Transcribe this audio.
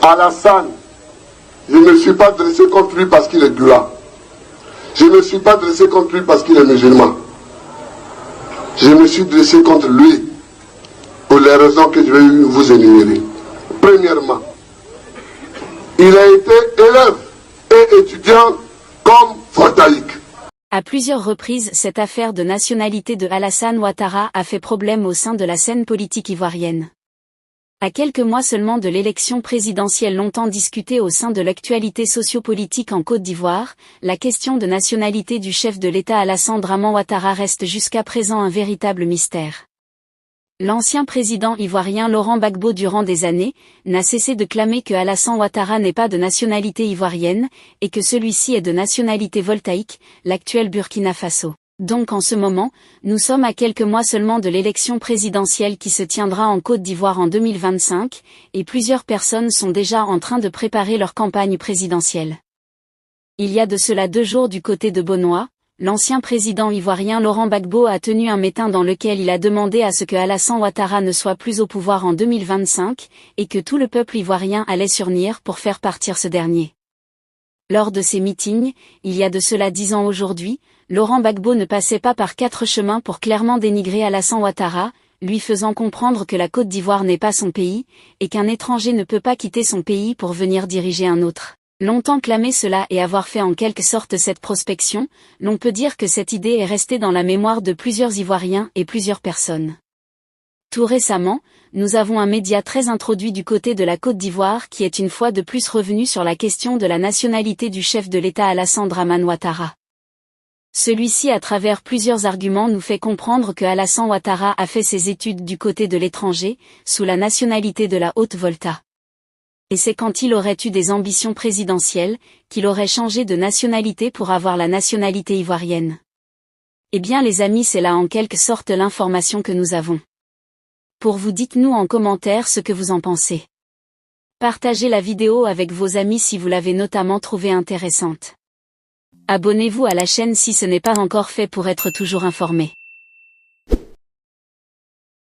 Alassane, je ne me suis pas dressé contre lui parce qu'il est Dula. Je ne me suis pas dressé contre lui parce qu'il est musulman. Je me suis dressé contre lui pour les raisons que je vais vous énumérer. Premièrement, il a été élève et étudiant comme voltaïque. À plusieurs reprises, cette affaire de nationalité de Alassane Ouattara a fait problème au sein de la scène politique ivoirienne. À quelques mois seulement de l'élection présidentielle longtemps discutée au sein de l'actualité sociopolitique en Côte d'Ivoire, la question de nationalité du chef de l'État Alassane Dramane Ouattara reste jusqu'à présent un véritable mystère. L'ancien président ivoirien Laurent Gbagbo durant des années, n'a cessé de clamer que Alassane Ouattara n'est pas de nationalité ivoirienne, et que celui-ci est de nationalité voltaïque, l'actuel Burkina Faso. Donc en ce moment, nous sommes à quelques mois seulement de l'élection présidentielle qui se tiendra en Côte d'Ivoire en 2025, et plusieurs personnes sont déjà en train de préparer leur campagne présidentielle. Il y a de cela 2 jours du côté de Bonoa, l'ancien président ivoirien Laurent Gbagbo a tenu un meeting dans lequel il a demandé à ce que Alassane Ouattara ne soit plus au pouvoir en 2025, et que tout le peuple ivoirien allait s'unir pour faire partir ce dernier. Lors de ces meetings, il y a de cela 10 ans aujourd'hui, Laurent Gbagbo ne passait pas par 4 chemins pour clairement dénigrer Alassane Ouattara, lui faisant comprendre que la Côte d'Ivoire n'est pas son pays, et qu'un étranger ne peut pas quitter son pays pour venir diriger un autre. Longtemps clamé cela et avoir fait en quelque sorte cette prospection, l'on peut dire que cette idée est restée dans la mémoire de plusieurs Ivoiriens et plusieurs personnes. Tout récemment, nous avons un média très introduit du côté de la Côte d'Ivoire qui est une fois de plus revenu sur la question de la nationalité du chef de l'État Alassane Dramane Ouattara. Celui-ci à travers plusieurs arguments nous fait comprendre que Alassane Ouattara a fait ses études du côté de l'étranger, sous la nationalité de la Haute-Volta. Et c'est quand il aurait eu des ambitions présidentielles, qu'il aurait changé de nationalité pour avoir la nationalité ivoirienne. Eh bien les amis, c'est là en quelque sorte l'information que nous avons. Pour vous, dites-nous en commentaire ce que vous en pensez. Partagez la vidéo avec vos amis si vous l'avez notamment trouvée intéressante. Abonnez-vous à la chaîne si ce n'est pas encore fait pour être toujours informé.